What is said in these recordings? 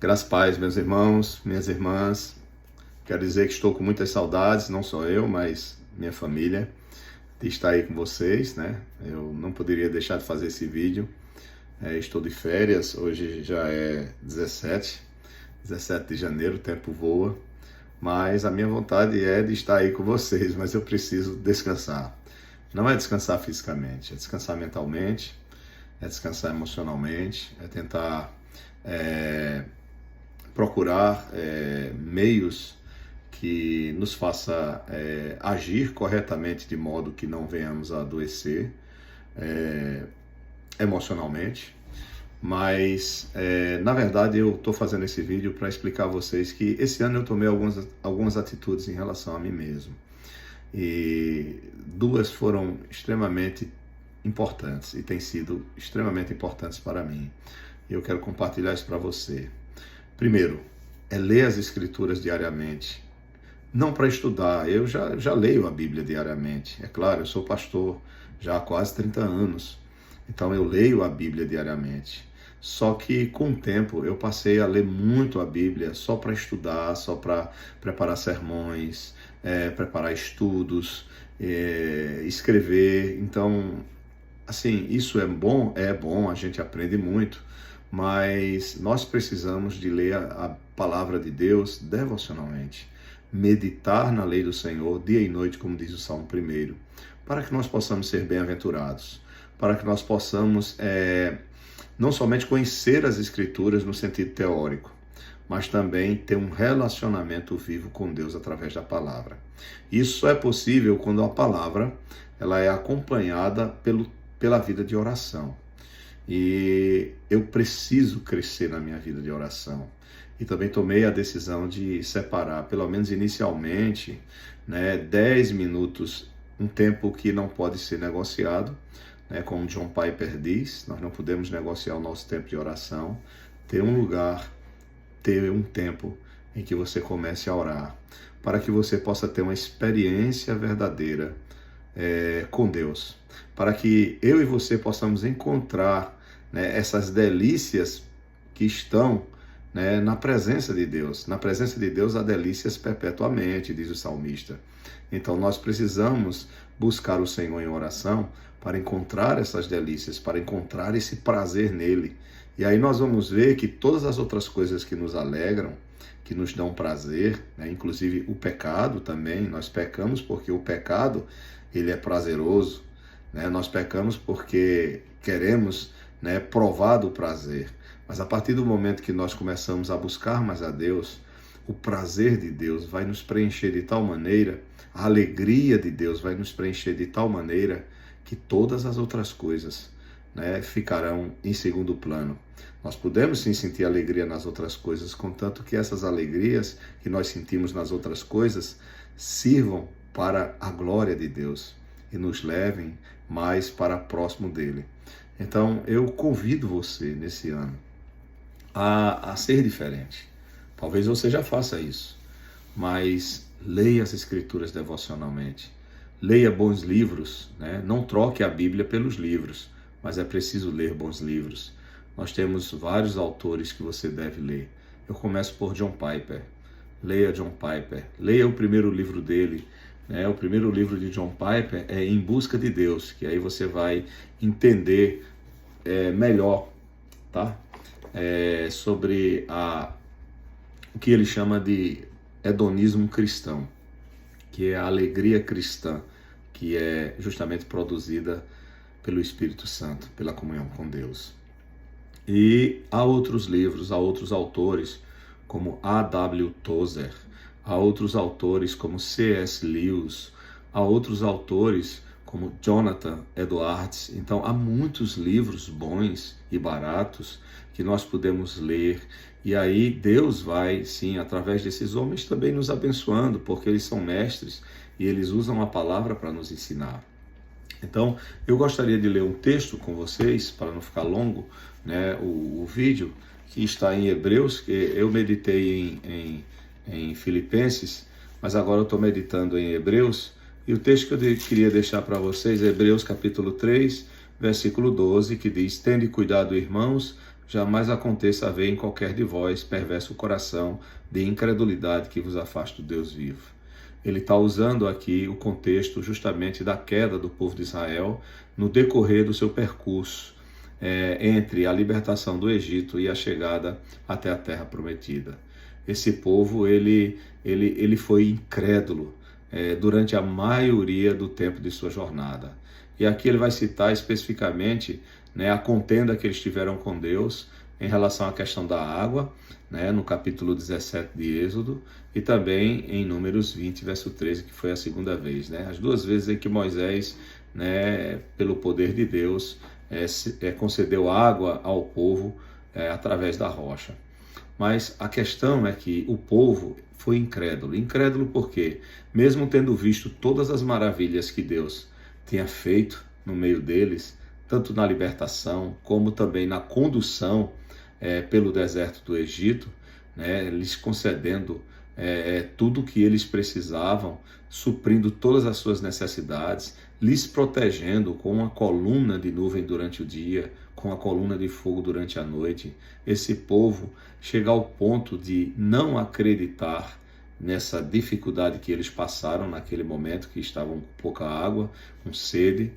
Graças a paz, meus irmãos, minhas irmãs. Quero dizer que estou com muitas saudades, não só eu, mas minha família, de estar aí com vocês, né? Eu não poderia deixar de fazer esse vídeo. Estou de férias, hoje já é 17 de janeiro, o tempo voa. Mas a minha vontade é de estar aí com vocês, mas eu preciso descansar. Não é descansar fisicamente, é descansar mentalmente, é descansar emocionalmente, é tentar procurar meios que nos faça agir corretamente de modo que não venhamos a adoecer emocionalmente. Mas, na verdade, eu estou fazendo esse vídeo para explicar a vocês que esse ano eu tomei algumas atitudes em relação a mim mesmo. E duas foram extremamente importantes e têm sido extremamente importantes para mim. E eu quero compartilhar isso para você. Primeiro, ler as Escrituras diariamente. Não para estudar, eu já leio a Bíblia diariamente. É claro, eu sou pastor já há quase 30 anos, então eu leio a Bíblia diariamente. Só que com o tempo eu passei a ler muito a Bíblia só para estudar, só para preparar sermões, preparar estudos, escrever. Então, assim, isso é bom, a gente aprende muito, mas nós precisamos de ler a palavra de Deus devocionalmente, meditar na lei do Senhor dia e noite, como diz o Salmo 1, para que nós possamos ser bem-aventurados, para que nós possamos não somente conhecer as Escrituras no sentido teórico, mas também ter um relacionamento vivo com Deus através da palavra. Isso só é possível quando a palavra ela é acompanhada pela vida de oração. E eu preciso crescer na minha vida de oração. E também tomei a decisão de separar, pelo menos inicialmente, 10 minutos, um tempo que não pode ser negociado, como John Piper diz, nós não podemos negociar o nosso tempo de oração, ter um lugar, ter um tempo em que você comece a orar, para que você possa ter uma experiência verdadeira com Deus, para que eu e você possamos encontrar essas delícias que estão na presença de Deus. Na presença de Deus há delícias perpetuamente, diz o salmista. Então nós precisamos buscar o Senhor em oração para encontrar essas delícias, para encontrar esse prazer nele. E aí nós vamos ver que todas as outras coisas que nos alegram, que nos dão prazer, inclusive o pecado também, nós pecamos porque o pecado ele é prazeroso, nós pecamos porque queremos provar do prazer, mas a partir do momento que nós começamos a buscar mais a Deus, o prazer de Deus vai nos preencher de tal maneira, a alegria de Deus vai nos preencher de tal maneira que todas as outras coisas ficarão em segundo plano. Nós podemos sim sentir alegria nas outras coisas, contanto que essas alegrias que nós sentimos nas outras coisas sirvam para a glória de Deus e nos levem mais para próximo dele. Então eu convido você nesse ano a ser diferente. Talvez você já faça isso, mas leia as Escrituras devocionalmente. Leia bons livros, Não troque a Bíblia pelos livros, mas é preciso ler bons livros. Nós temos vários autores que você deve ler. Eu começo por John Piper. Leia John Piper. Leia o primeiro livro dele. O primeiro livro de John Piper é Em Busca de Deus, que aí você vai entender melhor, tá? Sobre o que ele chama de hedonismo cristão, que é a alegria cristã, que é justamente produzida pelo Espírito Santo, pela comunhão com Deus. E há outros livros, há outros autores, como A.W. Tozer, há outros autores como C.S. Lewis, há outros autores como Jonathan Edwards. Então há muitos livros bons e baratos que nós podemos ler, e aí Deus vai, sim, através desses homens também nos abençoando, porque eles são mestres e eles usam a palavra para nos ensinar. Então, eu gostaria de ler um texto com vocês, para não ficar longo, o vídeo, que está em Hebreus, que eu meditei em Filipenses, mas agora eu estou meditando em Hebreus, e o texto que eu queria deixar para vocês é Hebreus capítulo 3, versículo 12, que diz: Tende cuidado, irmãos, jamais aconteça haver em qualquer de vós perverso coração de incredulidade que vos afaste do Deus vivo. Ele está usando aqui o contexto justamente da queda do povo de Israel no decorrer do seu percurso entre a libertação do Egito e a chegada até a terra prometida. Esse povo ele foi incrédulo durante a maioria do tempo de sua jornada. E aqui ele vai citar especificamente a contenda que eles tiveram com Deus em relação à questão da água, no capítulo 17 de Êxodo, e também em Números 20, verso 13, que foi a segunda vez. As duas vezes em que Moisés, pelo poder de Deus, concedeu água ao povo através da rocha. Mas a questão é que o povo foi incrédulo. Incrédulo porque, mesmo tendo visto todas as maravilhas que Deus tinha feito no meio deles, tanto na libertação como também na condução pelo deserto do Egito, lhes concedendo tudo o que eles precisavam, suprindo todas as suas necessidades, lhes protegendo com uma coluna de nuvem durante o dia, com a coluna de fogo durante a noite. Esse povo chega ao ponto de não acreditar nessa dificuldade que eles passaram naquele momento, que estavam com pouca água, com sede,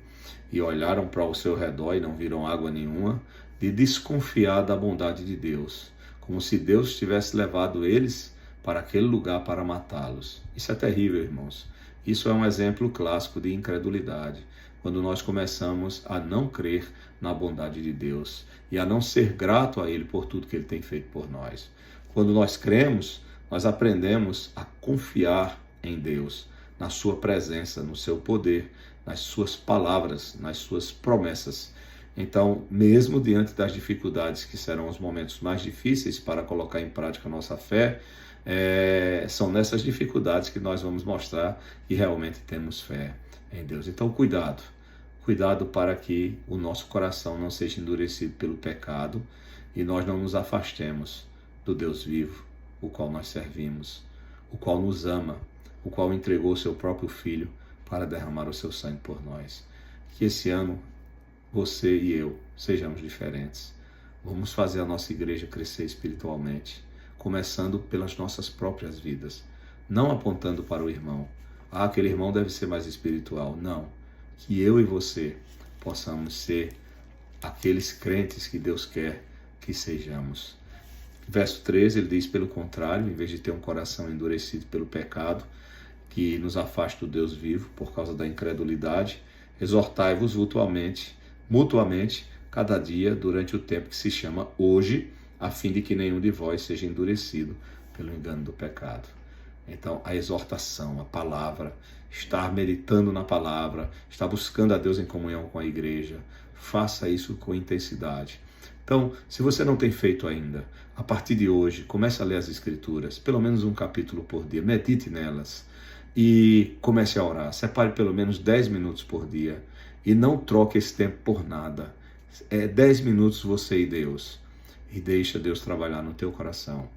e olharam para o seu redor e não viram água nenhuma, de desconfiar da bondade de Deus, como se Deus tivesse levado eles para aquele lugar para matá-los. Isso é terrível, irmãos. Isso é um exemplo clássico de incredulidade, quando nós começamos a não crer na bondade de Deus e a não ser grato a Ele por tudo que Ele tem feito por nós. Quando nós cremos, nós aprendemos a confiar em Deus, na sua presença, no seu poder, nas suas palavras, nas suas promessas. Então, mesmo diante das dificuldades, que serão os momentos mais difíceis para colocar em prática a nossa fé, são nessas dificuldades que nós vamos mostrar que realmente temos fé em Deus. Então, cuidado para que o nosso coração não seja endurecido pelo pecado e nós não nos afastemos do Deus vivo, o qual nós servimos, o qual nos ama, o qual entregou o seu próprio Filho para derramar o seu sangue por nós. Que esse ano você e eu sejamos diferentes. Vamos fazer a nossa igreja crescer espiritualmente, começando pelas nossas próprias vidas, não apontando para o irmão. Aquele irmão deve ser mais espiritual. Não. Que eu e você possamos ser aqueles crentes que Deus quer que sejamos. Verso 13, ele diz, pelo contrário, em vez de ter um coração endurecido pelo pecado, que nos afasta do Deus vivo por causa da incredulidade, exortai-vos mutuamente, cada dia, durante o tempo que se chama hoje, a fim de que nenhum de vós seja endurecido pelo engano do pecado. Então, a exortação, a palavra, estar meditando na palavra, estar buscando a Deus em comunhão com a igreja, faça isso com intensidade. Então, se você não tem feito ainda, a partir de hoje, comece a ler as Escrituras, pelo menos um capítulo por dia, medite nelas e comece a orar. Separe pelo menos 10 minutos por dia e não troque esse tempo por nada. 10 minutos você e Deus, e deixa Deus trabalhar no teu coração,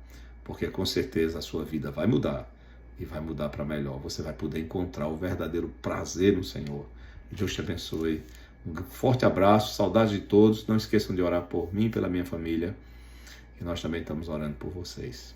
porque com certeza a sua vida vai mudar e vai mudar para melhor. Você vai poder encontrar o verdadeiro prazer no Senhor. Deus te abençoe. Um forte abraço, saudade de todos. Não esqueçam de orar por mim e pela minha família. E nós também estamos orando por vocês.